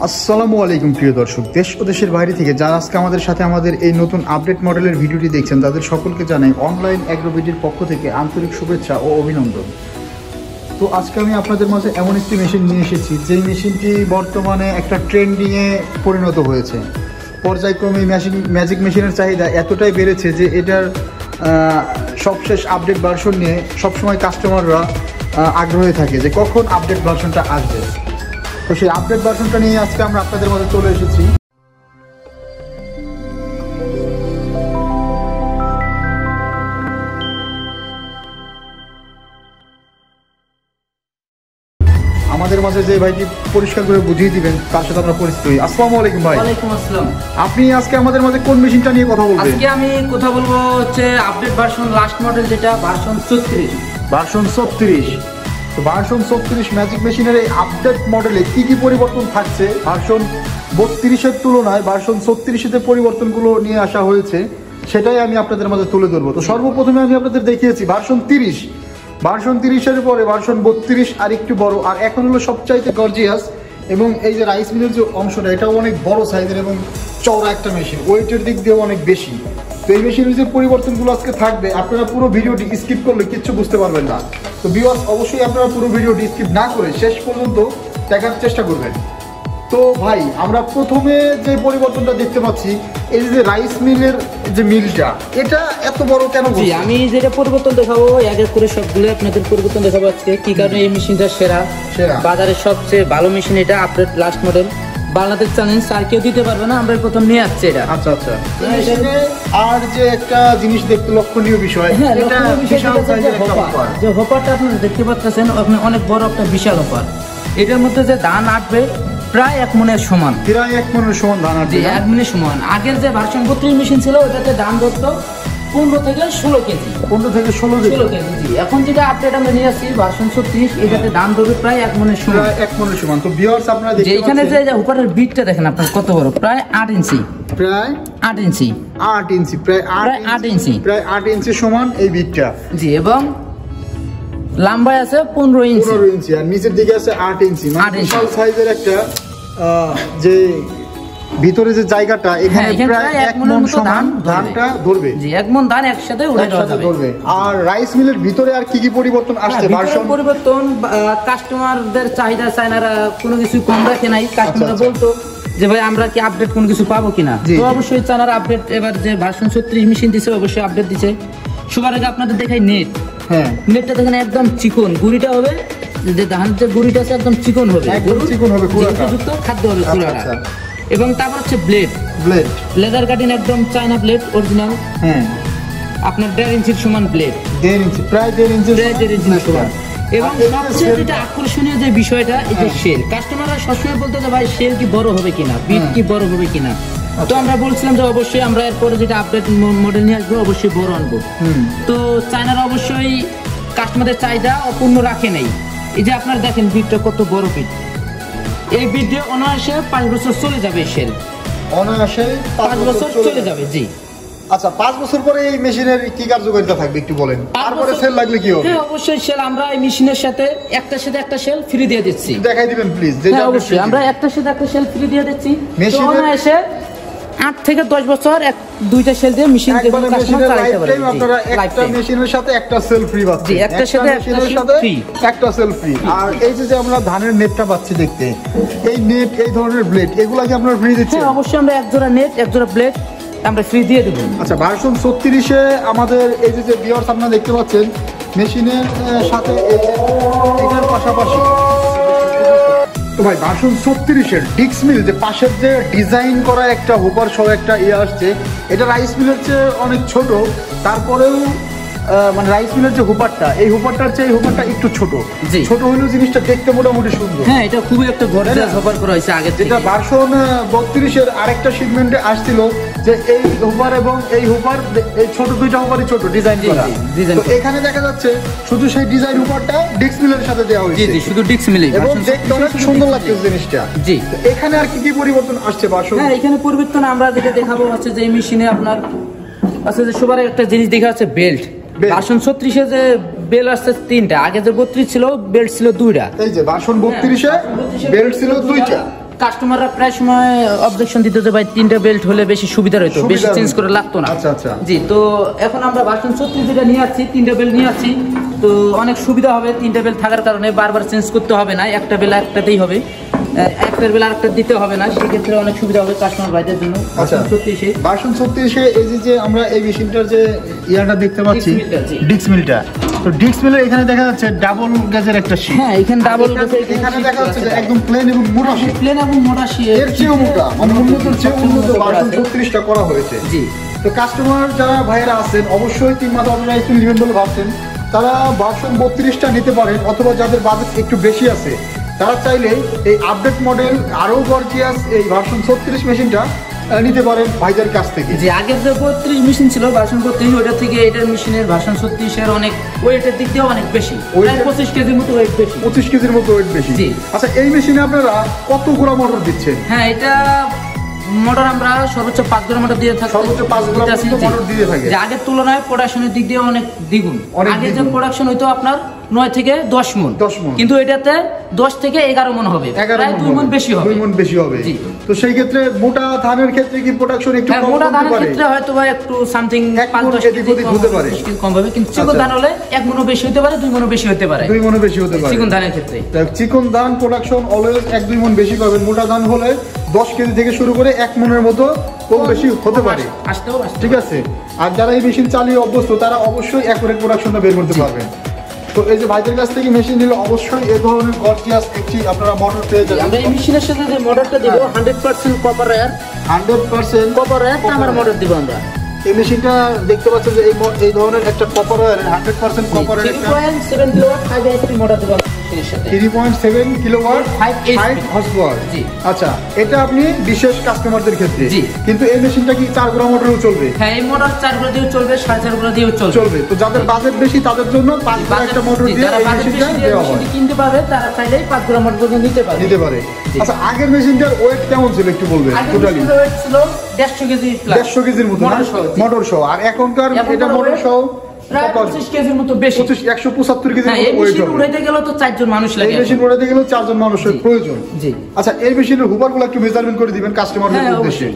আসসালামু আলাইকুম প্রিয় দর্শক, দেশ ও দেশের বাইরে থেকে যারা আজকে আমাদের সাথে আমাদের এই নতুন আপডেট মডেলের ভিডিওটি দেখছেন তাদের সকলকে জানাই অনলাইন অ্যাগ্রোবিডির পক্ষ থেকে আন্তরিক শুভেচ্ছা ও অভিনন্দন। তো আজকে আমি আপনাদের মাঝে এমন একটি মেশিন নিয়ে এসেছি যেই মেশিনটি বর্তমানে একটা ট্রেন্ডিংয়ে পরিণত হয়েছে। পর্যায়ক্রমে ম্যাজিক মেশিনের চাহিদা এতটাই বেড়েছে যে এটার সবশেষ আপডেট ভার্সন নিয়ে সবসময় কাস্টমাররা আগ্রহী থাকে যে কখন আপডেট ভার্সনটা আসবে। তো সেই আপডেট ভার্সনটা নিয়ে আজকে আমরা আপনাদের মধ্যে চলে এসেছি। আমাদের মাঝে যে ভাইটি পরিষ্কার করে বুঝিয়ে দিবেন তার সাথে আমরা পরিচিত হই। আসসালামু আলাইকুম ভাই। ওয়ালাইকুম আসসালাম। আপনি আজকে আমাদের মাঝে কোন মেশিনটা নিয়ে কথা বলবেন? আজকে আমি কথা বলবো হচ্ছে আপডেট ভার্সন লাস্ট মডেল, যেটা ভার্সন 34। ভার্সন 34। তো ভার্সন 34 ম্যাজিক মেশিনের এই আপডেট মডেলে কি কি পরিবর্তন থাকছে ভার্সন 32-এর তুলনায় ভার্সন 34-তে পরিবর্তনগুলো নিয়ে আসা হয়েছে সেটাই আমি আপনাদের মাঝে তুলে ধরবো। তো সর্বপ্রথমে আমি আপনাদের দেখিয়েছি ভার্সন 30। ভার্সন 30-এর পরে ভার্সন 32 আর একটু বড়, আর এখন হলো সবচাইতে গর্জিয়াস। এবং এই যে রাইস মিলের যে অংশটা এটাও অনেক বড় সাইজের এবং চওড়া একটা মেশিন, ওয়েটের দিক দিয়েও অনেক বেশি। তো এই মেশিনের যে পরিবর্তনগুলো আজকে থাকবে আপনারা পুরো ভিডিওটি স্কিপ করলে কিচ্ছু বুঝতে পারবেন না। তো ভিউয়ার্স অবশ্যই আপনারা পুরো ভিডিওটি স্কিপ না করে শেষ পর্যন্ত দেখার চেষ্টা করবেন। তো ভাই আমরা প্রথমে যে পরিবর্তনটা দেখতে পাচ্ছি এই যে রাইস মিলের যে মিলটা, এটা এত বড় কেন? আমি যেটা পরিবর্তন দেখাবো এক এক করে সবগুলো আপনাদের পরিবর্তন দেখাবো আজকে। কি কারণে এই মেশিনটা সেরা, বাজারের সবচেয়ে ভালো মেশিন এটা, update last model, Bangladesh challenge আর কেউ দিতে পারবে না, আমরা প্রথম নিয়ে আসছি এটা। আচ্ছা আচ্ছা। আর যে একটা জিনিস দেখতে লক্ষণীয় বিষয়, যে হপারটা আপনারা দেখতে পাচ্ছেন অনেক বড় একটা বিশাল হপার। এটার মধ্যে যে ধান আটবে প্রায় 1 মণের সমান, প্রায় 1 মণের সমান ধান আটবে। 1 মণের সমান। আগের যে ভার্সন 32 মেশিন ছিল ওটাতে ধান ধরতো 15 থেকে 16 কেজি। 15 থেকে 16 কেজি। এখন যেটা আপডেট আমরা নিয়ে আসছি ভার্সন 36, এটাতে ধান ধরবে প্রায় 1 মণের সমান। প্রায় 1 মণের সমান। তো ভিউয়ার্স আপনারা দেখতে পাচ্ছেন এখানে যে উপরের বিটটা দেখেন আপনার কত বড়, প্রায় 8 ইঞ্চি। প্রায় 8 ইঞ্চি। 8 ইঞ্চি, প্রায় 8 ইঞ্চি, প্রায় 8 ইঞ্চি সমান এই বিটটা। জি, এবং লম্বায় আছে 15 ইঞ্চি। 15 ইঞ্চি আর নিচের দিকে আছে 8 ইঞ্চি। মানে বিশাল সাইজের একটা যে ভিতরে যে জায়গাটা এখানে প্রায় 1 মণ সমান ধানটা ধরবে। জি, 1 মণ ধান একসাথে উড়ে যাবে। আর রাইস মিলের ভিতরে আর কি কি পরিবর্তন আসছে? ভার্সন পরিবর্তন, কাস্টমারদের চাহিদা চায়নারা কোনো কিছু কম রাখে নাই। কাস্টমাররা বলতো যে ভাই আমরা কি আপডেট কোনো কিছু পাবো কিনা, তো অবশ্যই চায়নারা আপডেট এবার যে ভার্সন 36 মেশিন দিছে অবশ্যই আপডেট দিছে। সবার আগে আপনাদের দেখাই নেট। হ্যাঁ, নেটটা দেখেন একদম চিকন, গুড়িটা হবে যে ধানের যে গুড়িটা আছে একদম চিকন হবে, একদম চিকন হবে, যুক্ত খাদ্য হবে পুরোটা। এবং তারপর হচ্ছে ব্লেড, লেদার কাটিং একদম চায়না ব্লেড অরিজিনাল। হ্যাঁ, আপনার 1.5 ইঞ্চির সমান ব্লেড, 1.5 ইঞ্চি, প্রায় 1.5 ইঞ্চি সমান। এবং সবচেয়ে যেটা আকর্ষণীয় যে বিষয়টা এই যে শেল, কাস্টমাররা সবসময় বলতো যে ভাই শেল কি বড় হবে কিনা, বিট কি বড় হবে কিনা। তো আমরা বলছিলাম যে অবশ্যই আমরা এরপরে যেটা আপডেট মডেল নিয়ে আসবো অবশ্যই বড় আনবো। তো চায়নারা অবশ্যই কাস্টমারদের চাহিদা অপূর্ণ রাখে নাই। এই যে আপনারা দেখেন বিটটা কত বড় বিট, এই বিট দিয়ে অনায়াসে 5 বছর চলে যাবে। শেল অনায়াসে 5 বছর চলে যাবে। জি। আচ্ছা, 5 বছর পরে এই মেশিনের কি কার্যকারিতা থাকবে একটু বলেন। তারপরে সেল লাগলে কি হবে? হ্যাঁ অবশ্যই সেল আমরা এই মেশিনের সাথে একটা সেল ফ্রি দিয়ে দিচ্ছি। দেখাই দিবেন প্লিজ। হ্যাঁ অবশ্যই আমরা একটা সেল ফ্রি দিয়ে দিচ্ছি। মেশিনে এসে 8 থেকে 10 বছর দুইটা সেল দিয়ে মেশিন একবারে মেশিনের লাইফ টাইম আপনারা একটা মেশিনের সাথে একটা সেল ফ্রি পাচ্ছেন। জি, একটা সাথে একটা সেল ফ্রি। আর এই যে আমরা ধানের নেটটা পাচ্ছি দেখতে, এই নেট, এই ধরনের ব্লেড, এগুলা কি আপনারা ফ্রি দিচ্ছেন? হ্যাঁ অবশ্যই আমরা এক জোড়া নেট, এক জোড়া ব্লেড আমরা ফ্রি দিয়ে দেব। আচ্ছা, ভার্সন 36-এ আমাদের এই যে ভিউয়ার্স আপনারা দেখতে পাচ্ছেন মেশিনের সাথে এটার পাশাপাশি তো ভাই ভার্সন 36-এর ডিক্স মিল যে পাশের যে ডিজাইন করা একটা হোপার সহ একটা আসছে, এটা রাইস মিলের চেয়ে অনেক ছোট। তারপরেও মানে রাইস মিলের যে হোপারটা, এই হোপারটার চেয়ে এই হোপারটা একটু ছোট হলেও জিনিসটা দেখতে মোটামুটি সুন্দর। হ্যাঁ, এটা খুবই একটা গর্জিয়াস হোপার করা হয়েছে আগে। যেটা ভার্সন 32-এর আরেকটা শিপমেন্টে আসছিল যে এই হোপার এবং এই হোপার, এই ছোট দুইটা হোপারই ছোট ডিজাইন করা। তো এখানে দেখা যাচ্ছে শুধু সেই ডিজাইন হোপারটা ডিক্স মিলের সাথে দেওয়া হয়েছে। জি, শুধু ডিক্স মিল, এবং দেখতে অনেক সুন্দর লাগছে জিনিসটা। জি, এখানে আর কি কি পরিবর্তন আসছে ভার্সন? হ্যাঁ, এখানে পরিবর্তন আমরা যেটা দেখাবো হচ্ছে যে এই মেশিনে আপনার আছে যে সবার একটা জিনিস দেখা যাচ্ছে বেল্ট। ভার্সন 36-এ যে বেল্ট আসছে 3টা, আগে যে 32 ছিল বেল্ট ছিল 2টা। এই যে ভার্সন 32-এ বেল্ট ছিল 2টা। কাস্টমাররা প্রায় সময় অবজেকশন দিত যে ভাই 3টা বেল্ট হলে বেশি সুবিধা হতো, বেশি চেঞ্জ করে লাগতো না। আচ্ছা আচ্ছা জি, তো এখন আমরা ভার্সন 36 যেটা নিয়ে আসছি, 3টা বেল্ট নিয়ে আসছি, তো অনেক সুবিধা হবে। 3টা বেল্ট থাকার কারণে বারবার চেঞ্জ করতে হবে না, একটা বেল একটাতেই হবে, একটার বেলা আরেকটা দিতে হবে না, সেক্ষেত্রে অনেক সুবিধা হবে কাস্টমার ভাইদের জন্য। আচ্ছা, ভার্সন 36 এই যে আমরা এই মেশিনটার যে ইয়াটা দেখতে পাচ্ছি ডিক্স মিলটা, তো ডিক্স মিলের এখানে দেখা যাচ্ছে ডাবল গেজের একটা শীট। হ্যাঁ, এখানে ডাবল গেজের এখানে দেখা যাচ্ছে যে একদম প্লেন এবং মোটা শীট, প্লেন এবং মোটা শীট, এর চেয়েও মোটা, মানে উন্নতর চেয়ে উন্নত ভার্সন 36টা করা হয়েছে। জি, তো কাস্টমার যারা ভাইরা আছেন অবশ্যই 3 মাস আপনারা একটু নেবেন বলে ভাবছেন, তারা ভার্সন 32টা নিতে পারেন, অথবা যাদের বাজেট একটু বেশি আছে তারা চাইলে এই আপডেট মডেল আরো গর্জিয়াস এই ভার্সন 36 মেশিনটা নিতে পারেন ভাইদের কাছ থেকে। যে আগের যে 32 মেশিন ছিল ভার্সন 32, ওটা থেকে এটার মেশিনের ভার্সন 36 এর অনেক ওয়েটের দিক দিয়ে অনেক বেশি, প্রায় 25 কেজির মতো ওয়েট বেশি, 25 কেজির মতো ওয়েট বেশি। জি। আচ্ছা, এই মেশিনে আপনারা কত গোড়া মোটর দিচ্ছেন? হ্যাঁ, এটা মোটর আমরা সর্বোচ্চ 5 গোড়া মোটর দিয়ে থাকি, সর্বোচ্চ 5 গোড়া মোটর দিয়ে থাকে। যে আগের তুলনায় প্রোডাকশনের দিক দিয়ে অনেক দ্বিগুণ। আগে যে প্রোডাকশন হইতো আপনার 9 থেকে 10 মণ, কিন্তু এটাতে 10 থেকে 11 মণ হবে, প্রায় 2 মণ বেশি হবে, 2 মণ বেশি হবে। তো সেই ক্ষেত্রে মোটা ধানের ক্ষেত্রে কি প্রোডাকশন একটু কম মোটা হতে ধানের পারে? ক্ষেত্রে হয়তো বা একটু সামথিং 5-10 কেজি হতে পারে, কম হবে, কিন্তু চিকন ধান হলে 1 মণও বেশি হতে পারে, 2 মণও বেশি হতে পারে, 2 মণও বেশি হতে পারে চিকন ধানের ক্ষেত্রে। চিকন ধান প্রোডাকশন অলওয়েজ 1-2 মণ বেশি পাবেন, মোটা ধান হলে 10 কেজি থেকে শুরু করে 1 মণের মতো কম বেশি হতে পারে, আসতেও ঠিক আছে। আর যারা এই মেশিন চালিয়ে অভ্যস্ত তারা অবশ্যই অ্যাকুরেট প্রোডাকশনটা বের করতে পারবেন। তো এই যে ভাইদের কাছ থেকে মেশিন নিলে অবশ্যই এই ধরনের গর্জিয়াস একটি আপনারা মোটর পেয়ে যাবেন। আমরা এই মেশিনের সাথে যে মোটরটা দিব 100% কপার ওয়্যার, 100% কপার ওয়্যার তামার মোটর দিব আমরা। এই মেশিনটা দেখতে পাচ্ছেন যে এই ধরনের একটা কপার ওয়্যারের 100% copper wire 3.7 kilowatt 5 HP motor দিব মেশিনের সাথে, 3.7 কিলোওয়াট 5 হর্স পাওয়ার। জি, আচ্ছা, এটা আপনি বিশেষ কাস্টমারদের ক্ষেত্রে। জি, কিন্তু এই মেশিনটা কি 4 গোড়া মোটরেও চলবে? হ্যাঁ, এই মোটর 4 গোড়া দিয়েও চলবে, 4.5 গোড়া দিয়েও চলবে। তো যাদের বাজেট বেশি তাদের জন্য 5 গোড়া একটা মোটর দিয়ে এই মেশিনটা দেওয়া হয়, কিনতে পারবে, তারা চাইলেই 5 গোড়া মোটর পর্যন্ত নিতে পারে। আচ্ছা, আগের মেশিনটার ওয়েট কেমন ছিল একটু বলবেন? টোটালি ওয়েট ছিল 150 কেজি প্লাস, 150 কেজির মতো মোটর সহ। আর এখনকার এটা মোটর সহ প্রায় 25 কেজির মতো বেশি, 175 কেজির মতো ওয়েট মেশিন উড়াইতে গেলে তো 4 জন মানুষ লাগে, এই মেশিন উড়াইতে গেলে 4 জন মানুষের প্রয়োজন। জি। আচ্ছা, এই মেশিনের হুপারগুলো একটু মেজারমেন্ট করে দিবেন কাস্টমারদের উদ্দেশ্যে।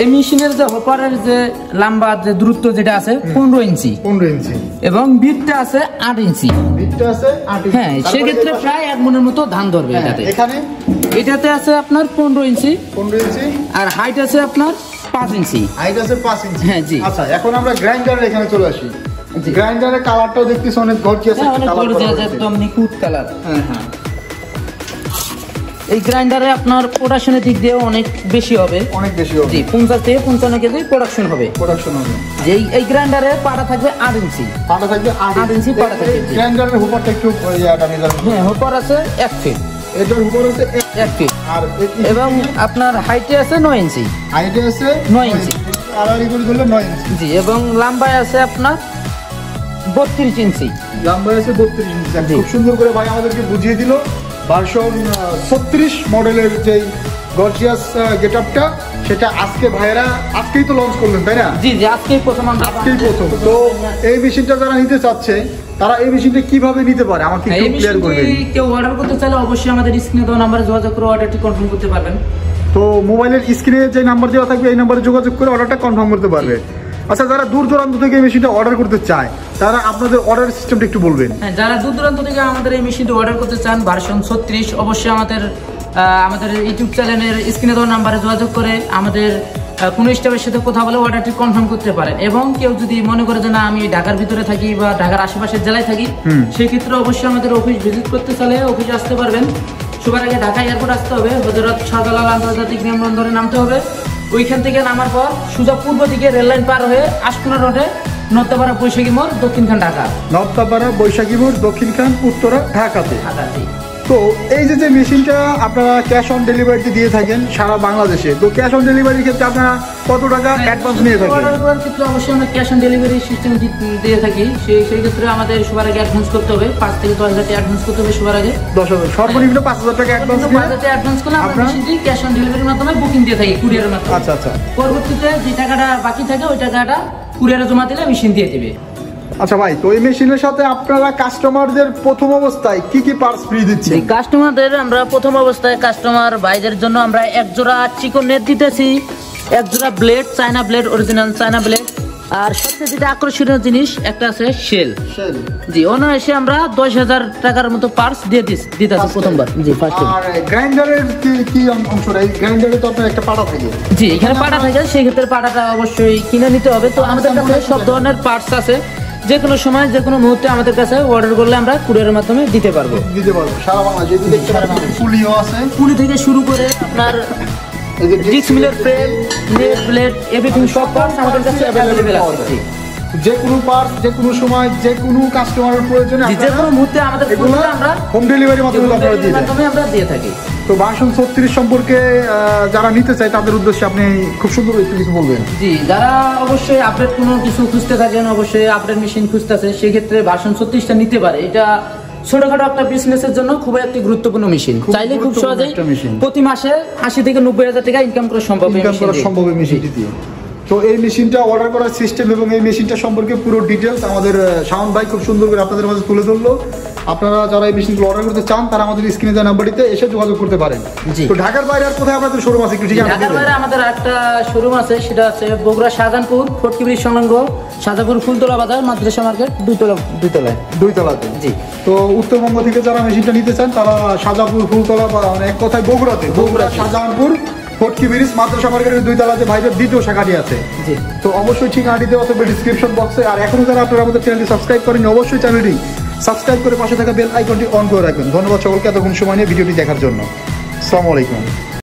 এই মেশিনের যে হপারের যে লম্বা যে দূরত্ব যেটা আছে 15 ইঞ্চি, 15 ইঞ্চি, এবং বিটটা আছে 8 ইঞ্চি, বিটটা আছে 8 ইঞ্চি। হ্যাঁ, সেক্ষেত্রে প্রায় 1 মণের মতো ধান ধরবে। এটাতে আছে আপনার 15 ইঞ্চি, আর হাইট আছে আপনার 5 ইঞ্চি, হাইট আছে 5 ইঞ্চি। হ্যাঁ, জি। আচ্ছা, এখন আমরা গ্রাইন্ডারের এখানে চলে আসি। গ্রাইন্ডারের কালারটাও দেখতেছি অনেক গর্জিয়াস একটা কালার, একদম নিখুঁত কালার। হ্যাঁ, এই গ্রাইন্ডারে আপনার প্রোডাকশনের দিক দিয়ে অনেক বেশি হবে, জি, 50 থেকে 55 কেজি প্রোডাকশন হবে। যে এই গ্রাইন্ডারে পাটা থাকবে 8 ইঞ্চি, পাটা থাকবে 8 ইঞ্চি পাটা থাকবে। গ্রাইন্ডারের হুপারটা একটু ইয়াটা মেজারমেন্ট। হ্যাঁ, হুপার আছে 1 ফিট, এটার হুপার আছে 1 ফিট, আর এবং আপনার হাইটে আছে 9 ইঞ্চি, হাইটে আছে 9 ইঞ্চি, আর এই করে ধরলে 9 ইঞ্চি, জি, এবং লম্বায় আছে আপনার 32 ইঞ্চি, লম্বায় আছে 32 ইঞ্চি। খুব সুন্দর করে ভাই আমাদেরকে বুঝিয়ে দিল ভার্সন 36 মডেলের যে গর্জিয়াস গেটআপটা, সেটা আজকে ভাইরা আজকেই তো লঞ্চ করলেন, তাই না? জি, আজকেই প্রথম। তো এই মেশিনটা যারা নিতে চাচ্ছে তারা এই মেশিনটা কিভাবে নিতে পারে আমাকে একটু ক্লিয়ার করবেন। কেউ অর্ডার করতে চাইলে অবশ্যই আমাদের স্ক্রিনে দেওয়া নম্বরে যোগাযোগ করে অর্ডারটি কনফার্ম করতে পারবেন। তো মোবাইলের স্ক্রিনে যে নাম্বার দেওয়া থাকবে এই নাম্বারে যোগাযোগ করে অর্ডারটা কনফার্ম করতে পারবে। আচ্ছা, যারা দূর দূরান্ত থেকে এই মেশিনটা অর্ডার করতে চায় তারা আপনাদের অর্ডার সিস্টেমটা একটু বলবেন। হ্যাঁ, যারা দূর দূরান্ত থেকে আমাদের এই মেশিনটা অর্ডার করতে চান ভার্সন 36, অবশ্যই আমাদের ইউটিউব চ্যানেলের স্ক্রিনে দেওয়া নাম্বারে যোগাযোগ করে আমাদের কোনো স্টাফের সাথে কথা বলে অর্ডারটি কনফার্ম করতে পারেন। এবং কেউ যদি মনে করে যে না আমি ঢাকার ভিতরে থাকি বা ঢাকার আশেপাশের জেলায় থাকি, সেই ক্ষেত্রে অবশ্যই আমাদের অফিস ভিজিট করতে চাইলে অফিসে আসতে পারবেন। সবার আগে ঢাকা এয়ারপোর্ট আসতে হবে, হযরত শাহজালাল আন্তর্জাতিক বিমানবন্দরে নামতে হবে। ওইখান থেকে নামার পর সোজা পূর্ব দিকে রেললাইন পার হয়ে আশকুনা রোডে নর্তাপাড়া বৈশাখী মোড়, দক্ষিণখান ঢাকা। নর্তাপাড়া বৈশাখী মোড়, দক্ষিণখান, উত্তরা, ঢাকাতে। তো এই যে মেশিনটা আপনারা ক্যাশ অন ডেলিভারিতে দিয়ে থাকেন সারা বাংলাদেশে, তো ক্যাশ অন ডেলিভারির ক্ষেত্রে আপনারা কত টাকা অ্যাডভান্স নিয়ে থাকেন? অর্ডার করার ক্ষেত্রে অবশ্যই আমরা ক্যাশ অন ডেলিভারি সিস্টেম দিয়ে থাকি। সেই ক্ষেত্রে আমাদের সবার আগে অ্যাডভান্স করতে হবে, 5 থেকে 10 হাজার টাকা অ্যাডভান্স করতে হবে সবার আগে। 10,000 সর্বনিম্ন 5,000 টাকা অ্যাডভান্স দিয়ে 5,000 টাকা অ্যাডভান্স করলে আমরা মেশিনটি ক্যাশ অন ডেলিভারির মাধ্যমে বুকিং দিয়ে থাকি, কুরিয়ারের মাধ্যমে। আচ্ছা। পরবর্তীতে যে টাকাটা বাকি থাকে ওই টাকাটা কুরিয়ারে জমা দিলে মেশিন দিয়ে দিবে। আচ্ছা ভাই, তো এই মেশিনের সাথে আপনারা কাস্টমারদের প্রথম অবস্থায় কি কি পার্টস ফ্রি দিচ্ছেন? কাস্টমারদের আমরা প্রথম অবস্থায় কাস্টমার ভাইদের জন্য আমরা এক জোড়া চিকন নেট দিতেছি, এক জোড়া blade, China blade, original China blade, আর সবচেয়ে যেটা আকর্ষণীয় জিনিস একটা আছে শেল। জি, অনায়াসে আমরা 10,000 টাকার মতো পার্টস দিয়ে দিতেছি প্রথমবার। জি, ফার্স্ট। আর গ্রাইন্ডারের কি অংশটা? এই গ্রাইন্ডারে তো আপনার একটা পাটা থাকে। জি, এখানে পাটা থাকে, সেই ক্ষেত্রে পাটাটা অবশ্যই কিনে নিতে হবে। তো আমাদের কাছে সব ধরনের পার্টস আছে, যে কোনো সময় যে কোনো মুহূর্তে আমাদের কাছে অর্ডার করলে আমরা কুরিয়ারের মাধ্যমে দিতে পারবো। সারা বাংলাদেশে দেখতে পারেন, পুলিও আছে, পুলি থেকে শুরু করে আপনার ডিক্স মিলের ফ্রেম, নেট, ব্লেড, এভরিথিং সব পার্টস আমাদের কাছে अवेलेबल আছে। যে কোনো পার্টস যে কোনো সময় যে কোনো কাস্টমারের প্রয়োজনে যে কোনো মুহূর্তে আমাদের এগুলো আমরা হোম ডেলিভারির মাধ্যমে আমরা দিয়ে থাকি। তো ভার্সন 36 সম্পর্কে যারা নিতে চায় তাদের উদ্দেশ্যে আপনি খুব সুন্দর একটু কিছু বলবেন। জি, যারা অবশ্যই আপডেট কোনো কিছু খুঁজতে থাকেন, অবশ্যই আপডেট মেশিন খুঁজতেছে, সেই ক্ষেত্রে ভার্সন 36টা নিতে পারে। এটা ছোটখাটো একটা বিজনেসের জন্য খুবই একটি গুরুত্বপূর্ণ মেশিন। চাইলে খুব সহজেই প্রতি মাসে 80 থেকে 90,000 টাকা ইনকাম করা সম্ভব এই মেশিনটি দিয়ে। তো এই মেশিনটা অর্ডার করার সিস্টেম এবং এই মেশিনটা সম্পর্কে পুরো ডিটেলস আমাদের শাওন ভাই খুব সুন্দর করে আপনাদের মাঝে তুলে ধরলো। আপনারা যারা এই মেশিনগুলো অর্ডার করতে চান তারা আমাদের স্ক্রিনে দেওয়া নাম্বারটিতে এসে যোগাযোগ করতে পারেন। তো ঢাকার বাইরে আর কোথায় আপনাদের শোরুম আছে? ঢাকার বাইরে আমাদের একটা শোরুম আছে, সেটা আছে বগুড়া শাহজাহানপুর ফটকি ব্রিজ সংলগ্ন শাহজাহানপুর ফুলতলা বাজার, মাদ্রাসা মার্কেট, দুইতলাতে। জি। তো উত্তরবঙ্গ থেকে যারা মেশিনটা নিতে চান তারা শাহজাহানপুর ফুলতলা বা এক কথায় বগুড়া শাহজাহানপুর ফটকি ব্রিজ মাদ্রাসা মার্কেটের 2 তলাতে ভাইদের দ্বিতীয় শাখাটি আছে। জি। তো অবশ্যই ঠিকানাটি দেওয়া থাকবে ডিসক্রিপশন বক্সে। আর এখনো যারা আপনারা আমাদের চ্যানেলটি সাবস্ক্রাইব করেন, অবশ্যই চ্যানেলটি সাবস্ক্রাইব করে পাশে থাকা বেল আইকনটি অন করে রাখবেন। ধন্যবাদ সকলকে এতক্ষণ সময় নিয়ে ভিডিওটি দেখার জন্য। আসসালামু আলাইকুম।